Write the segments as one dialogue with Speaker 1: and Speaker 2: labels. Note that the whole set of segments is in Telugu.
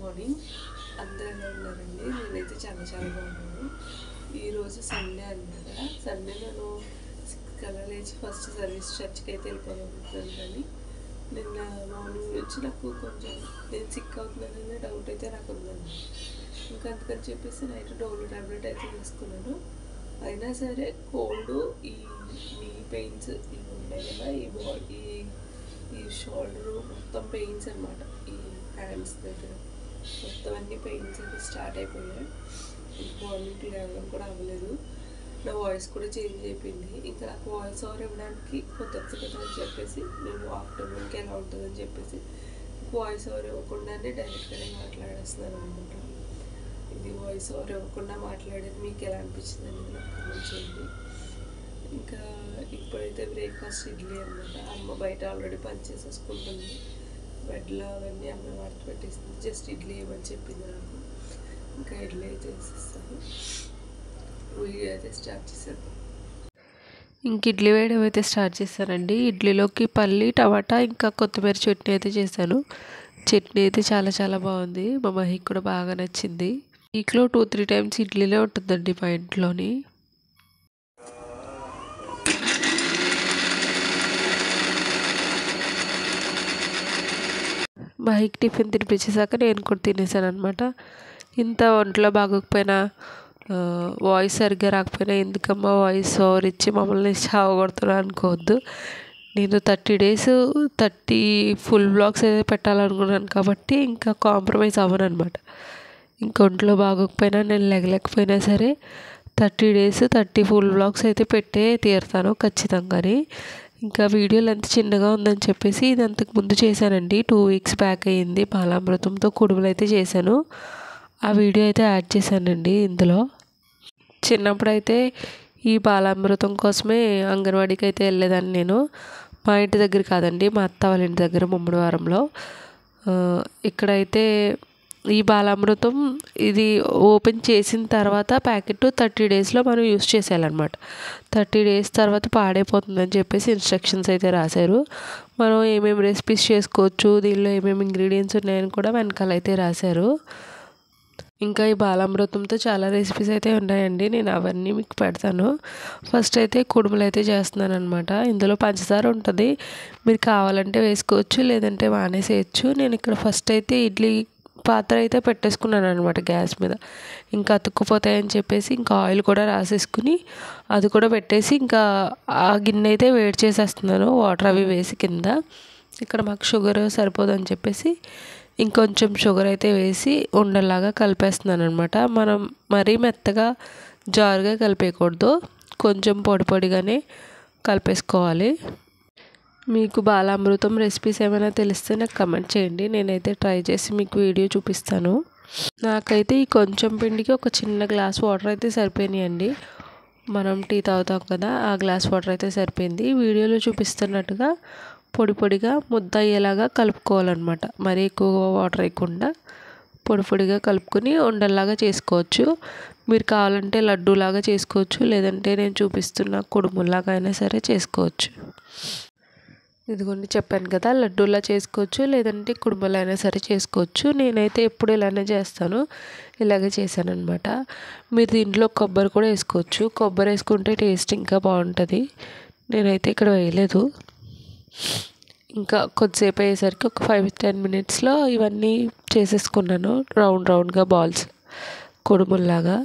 Speaker 1: మార్నింగ్. అందరూ ఎలా ఉన్నారండి? నేనైతే చాలా బాగున్నాను. ఈరోజు సండే అన్నమాట. సండే నేను 6 కల్లా లేచి ఫస్ట్ సర్వీస్ చర్చ్కి అయితే వెళ్ళిపోవాలనుకుంటున్నాను. కానీ నిన్న మార్నింగ్ నుంచి నాకు కొంచెం నేను సిక్ అవుతున్నాననే డౌట్ అయితే నాకు ఉందండి. ఇంకా అందుకని చెప్పేసి నైట్ డోలో ట్యాబ్లెట్ అయితే తీసుకున్నాను. అయినా సరే కోల్డ్, ఈ నీ పెయిన్స్ ఇవి ఉంటాయి కదా, ఈ బాడీ ఈ షోల్డరు మొత్తం పెయిన్స్ అనమాట. ఈ హ్యాండ్స్ దగ్గర మొత్తం అన్ని పెయిన్స్ అయితే స్టార్ట్ అయిపోయాయి. మార్నింగ్ లేవడం కూడా అవ్వలేదు. నా వాయిస్ కూడా చేంజ్ అయిపోయింది. ఇంకా నాకు వాయిస్ ఓవర్ ఇవ్వడానికి కుదరదు కదా అని చెప్పేసి నేను ఆఫ్టర్నూన్కి ఎలా ఉంటుందని చెప్పేసి వాయిస్ ఓవర్ ఇవ్వకుండానే డైరెక్ట్గానే మాట్లాడేస్తున్నాను అనమాట. ఇది వాయిస్ ఓవర్ ఇవ్వకుండా మాట్లాడేది మీకు ఎలా అనిపించింది అనేది నాకు కామెంట్ చేయండి. ఇంకా ఇప్పుడైతే బ్రేక్ఫాస్ట్ ఇడ్లీ అనమాట. అమ్మ బయట ఆల్రెడీ పని చేసేసుకుంటుంది. బెడ్లో అవన్నీ అమ్మ వాడికి పెట్టేసింది. జస్ట్ ఇడ్లీ ఇవ్వని చెప్పింది నాకు. ఇంకా ఇడ్లీ అయితే వేసేస్తాను. వీడియో అయితే స్టార్ట్ చేసేద్దాం.
Speaker 2: ఇంక ఇడ్లీ వేయడం అయితే స్టార్ట్ చేశానండి. ఇడ్లీలోకి పల్లి, టమాటా ఇంకా కొత్తిమీర చట్నీ అయితే చేశాను. చట్నీ అయితే చాలా బాగుంది. మా మహికి కూడా బాగా నచ్చింది. వీక్లో 2-3 టైమ్స్ ఇడ్లీనే ఉంటుందండి మా ఇంట్లోని. మహికి టిఫిన్ తినిపించేసాక నేను కూడా తినేసాను అనమాట. ఇంత ఒంట్లో బాగోకపోయినా, వాయిస్ సరిగ్గా రాకపోయినా ఎందుకమ్మా వాయిస్ ఓవర్ ఇచ్చి మమ్మల్ని చావగొడుతున్నా అనుకోవద్దు. నేను 30 days 30 ఫుల్ వ్లాగ్స్ అయితే పెట్టాలనుకున్నాను కాబట్టి ఇంకా కాంప్రమైజ్ అవ్వను అనమాట. ఇంక ఒంట్లో బాగోకపోయినా నేను లేకపోయినా సరే 30 days 30 ఫుల్ వ్లాగ్స్ అయితే పెట్టే తీరుతాను ఖచ్చితంగాని. ఇంకా వీడియో లెంత్ చిన్నగా ఉందని చెప్పేసి ఇది అంతకుముందు చేశానండి. 2 weeks బ్యాక్ అయ్యింది. బాలామృతంతో కుడుములు అయితే చేశాను. ఆ వీడియో అయితే యాడ్ చేశానండి ఇందులో. చిన్నప్పుడైతే ఈ బాలామృతం కోసమే అంగన్వాడీకి అయితే వెళ్ళేదాన్ని నేను. మా ఇంటి దగ్గర కాదండి, మా అత్త వాళ్ళ ఇంటి దగ్గర ముమ్మడివారంలో. ఇక్కడైతే ఈ బాలామృతం ఇది ఓపెన్ చేసిన తర్వాత ప్యాకెట్ 30 daysలో మనం యూస్ చేసేయాలన్నమాట. 30 days తర్వాత పాడైపోతుందని చెప్పేసి ఇన్స్ట్రక్షన్స్ అయితే రాశారు. మనం ఏమేమి రెసిపీస్ చేసుకోవచ్చు, దీనిలో ఏమేమి ఇంగ్రీడియంట్స్ ఉన్నాయని కూడా వెనకాల అయితే రాశారు. ఇంకా ఈ బాలామృతంతో చాలా రెసిపీస్ అయితే ఉన్నాయండి. నేను అవన్నీ మీకు పెడతాను. ఫస్ట్ అయితే కుడుములు అయితే చేస్తున్నాను అనమాట. ఇందులో పంచదార ఉంటుంది. మీరు కావాలంటే వేసుకోవచ్చు, లేదంటే మానేసేయచ్చు. నేను ఇక్కడ ఫస్ట్ అయితే ఇడ్లీ పాత్ర అయితే పెట్టేసుకున్నాను అనమాట గ్యాస్ మీద. ఇంకా అతుక్కుపోతాయని చెప్పేసి ఇంకా ఆయిల్ కూడా రాసేసుకుని అది కూడా పెట్టేసి ఇంకా ఆ గిన్నె అయితే వేడి చేసేస్తున్నాను వాటర్ అవి వేసి కింద. ఇక్కడ మాకు షుగర్ సరిపోదని చెప్పేసి ఇంకొంచెం షుగర్ అయితే వేసి ఉండలాగా కలిపేస్తున్నాను అనమాట. మనం మరీ మెత్తగా జారుగా కలిపేయకూడదు, కొంచెం పొడిగానే కలిపేసుకోవాలి. మీకు బాలామృతం రెసిపీస్ ఏమైనా తెలిస్తే నాకు కమెంట్ చేయండి. నేనైతే ట్రై చేసి మీకు వీడియో చూపిస్తాను. నాకైతే ఈ కొంచెం పిండికి ఒక చిన్న గ్లాస్ వాటర్ అయితే సరిపోయినాయండి. మనం టీ తాగుతాం కదా, ఆ గ్లాస్ వాటర్ అయితే సరిపోయింది. వీడియోలో చూపిస్తున్నట్టుగా పొడిగా ముద్ద అయ్యేలాగా కలుపుకోవాలన్నమాట. మరీ ఎక్కువ వాటర్ వేయకుండా పొడిగా కలుపుకొని ఉండల్లాగా చేసుకోవచ్చు. మీరు కావాలంటే లడ్డూలాగా చేసుకోవచ్చు, లేదంటే నేను చూపిస్తున్న కుడుములాగా అయినా సరే చేసుకోవచ్చు. ఇదిగోండి చెప్పాను కదా, లడ్డూలా చేసుకోవచ్చు, లేదంటే కుడుములు అయినా సరే చేసుకోవచ్చు. నేనైతే ఎప్పుడు ఇలానే చేస్తాను. ఇలాగే చేశాను అనమాట. మీరు దీంట్లో కొబ్బరి కూడా వేసుకోవచ్చు. కొబ్బరి వేసుకుంటే టేస్ట్ ఇంకా బాగుంటుంది. నేనైతే ఇక్కడ వేయలేదు. ఇంకా కొద్దిసేపు అయ్యేసరికి ఒక 5-10 minutesలో ఇవన్నీ చేసేసుకున్నాను. రౌండ్గా బాల్స్ కుడుముల్లాగా.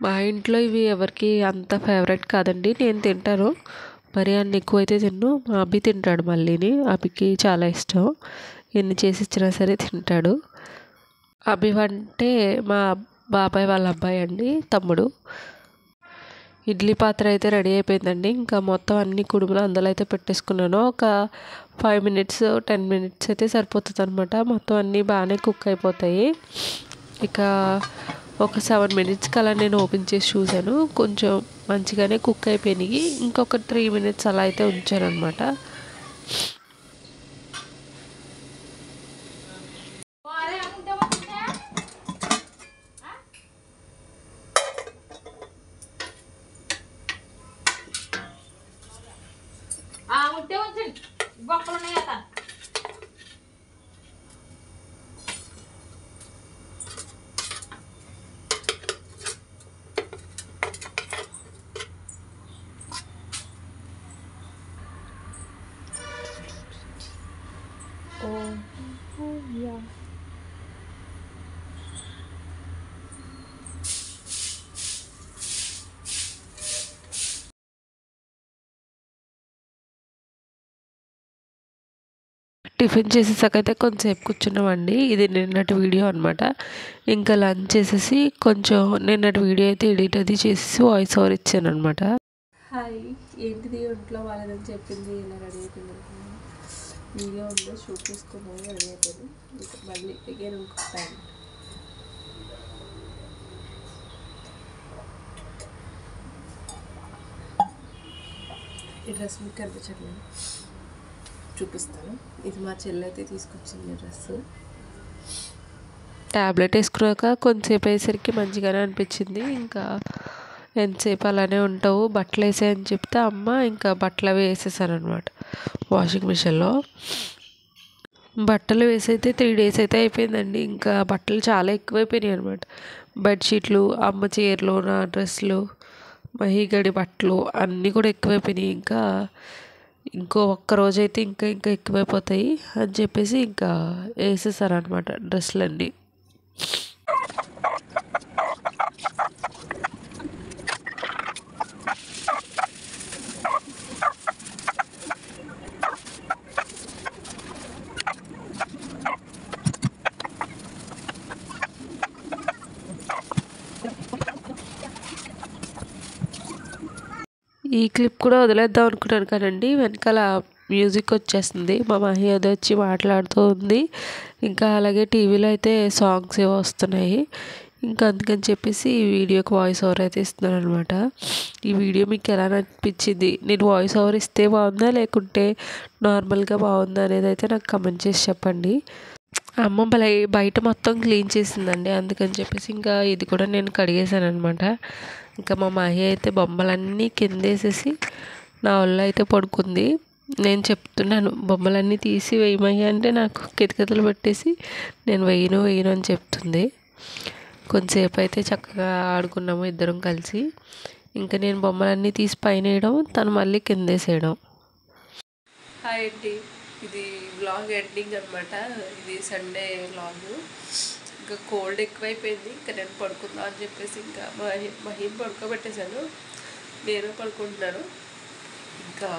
Speaker 2: మా ఇంట్లో ఇవి ఎవరికి అంత ఫేవరెట్ కాదండి. నేను తింటాను, మరి అన్ని ఎక్కువైతే తిన్ను. మా అబ్బి తింటాడు. మళ్ళీని అబ్బికి చాలా ఇష్టం. ఎన్ని చేసి ఇచ్చినా సరే తింటాడు. అబ్బి అంటే మా బాబాయ్ వాళ్ళ అబ్బాయి అండి, తమ్ముడు. ఇడ్లీ పాత్ర అయితే రెడీ అయిపోయిందండి. ఇంకా మొత్తం అన్ని కుడుములు అందులో అయితే పెట్టేసుకున్నాను. ఒక 5-10 minutes అయితే సరిపోతుంది అనమాట. మొత్తం అన్నీ బాగానే కుక్ అయిపోతాయి. ఇక ఒక 7 minutes అలా నేను ఓపెన్ చేసి చూశాను. కొంచెం మంచిగానే కుక్ అయిపోయినాయి. ఇంకొక 3 minutes అలా అయితే ఉంచాను అనమాట. టిఫిన్ చేసేసాకైతే కొంచెంసేపు కూర్చున్నామండి. ఇది నిన్నటి వీడియో అనమాట. ఇంకా లంచ్ చేసేసి కొంచెం నిన్నటి వీడియో అయితే ఎడిట్ అది చేసేసి వాయిస్ ఓవర్ ఇచ్చాను అనమాట.
Speaker 1: హాయ్, ఏంటిది ఒంట్లో వాళ్ళదని చెప్పింది ఇలా రెడీ అయిపోయింది. వీడియో ఉందో షూట్ చేసుకున్నాను, రెడీ అయిపోయింది. మళ్ళీ అగైన్ ఇంకొక టైం. ఈ డ్రెస్ మీకు కనిపించట్లేదు, చూపిస్తాను. ఇది మా చెల్లి అయితే తీసుకొచ్చింది డ్రెస్.
Speaker 2: ట్యాబ్లెట్ వేసుకున్నాక కొంచెంసేపు అయ్యేసరికి మంచిగానే అనిపించింది. ఇంకా ఎంతసేపు అలానే ఉంటావు, బట్టలు వేసాయని చెప్తే అమ్మ ఇంకా బట్టలు అవి వేసేసాను అనమాట వాషింగ్ మిషన్లో. బట్టలు వేసైతే 3 days అయితే అయిపోయిందండి. ఇంకా బట్టలు చాలా ఎక్కువైపోయినాయి అనమాట. బెడ్షీట్లు, అమ్మ చీరలు, నా డ్రెస్సులు, మహిగడి బట్టలు అన్నీ కూడా ఎక్కువైపోయినాయి. ఇంకా ఇంకో ఒక్కరోజు అయితే ఇంకా ఇంకా ఎక్కువైపోతాయి అని చెప్పేసి ఇంకా వేసేసారనమాట డ్రెస్సులన్నీ. ఈ క్లిప్ కూడా వదిలేద్దాం అనుకున్నాను కానండి, వెనకాల మ్యూజిక్ వచ్చేస్తుంది. మా మహి అది వచ్చి మాట్లాడుతూ ఉంది. ఇంకా అలాగే టీవీలో అయితే సాంగ్స్ ఏవో వస్తున్నాయి. ఇంకా అందుకని చెప్పేసి ఈ వీడియోకి వాయిస్ ఓవర్ అయితే ఇస్తున్నాను అనమాట. ఈ వీడియో మీకు ఎలా అనిపించింది, నేను వాయిస్ ఓవర్ ఇస్తే బాగుందా లేకుంటే నార్మల్గా బాగుందా అనేది అయితే నాకు కమెంట్ చేసి చెప్పండి. అమ్మ బయట మొత్తం క్లీన్ చేసిందండి, అందుకని చెప్పేసి ఇంకా ఇది కూడా నేను కడిగేసాను అనమాట. ఇంకా మా మహి అయితే బొమ్మలన్నీ కిందేసేసి నా ఒళ్ళు అయితే పడుకుంది. నేను చెప్తున్నాను బొమ్మలన్నీ తీసి వేయమయ్య అంటే నాకు కితకితలు పెట్టేసి నేను వేయను అని చెప్తుంది. కొంతసేపు అయితే చక్కగా ఆడుకున్నాము ఇద్దరం కలిసి. ఇంకా నేను బొమ్మలన్నీ తీసి పైన వేయడం, తను మళ్ళీ కిందేసేయడం. హాయ్ అండి, ఇది వ్లాగ్ ఎండింగ్ అనమాట. ఇది సండే వ్లాగ్. ఇంకా కోల్డ్ ఎక్కువైపోయింది. ఇంకా నేను పడుకుందాం అని చెప్పేసి ఇంకా మహిం పడుకోబెట్టేశాను, నేను పడుకుంటున్నాను. ఇంకా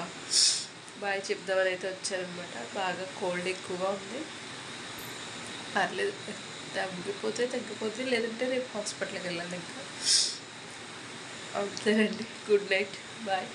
Speaker 2: బాయ్ చెప్దామని అయితే వచ్చానమాట. బాగా కోల్డ్ ఎక్కువగా ఉంది, పర్లేదు తగ్గిపోతే లేదంటే రేపు హాస్పిటల్కి వెళ్ళాలి. ఇంకా అంతేనండి. Good night, bye.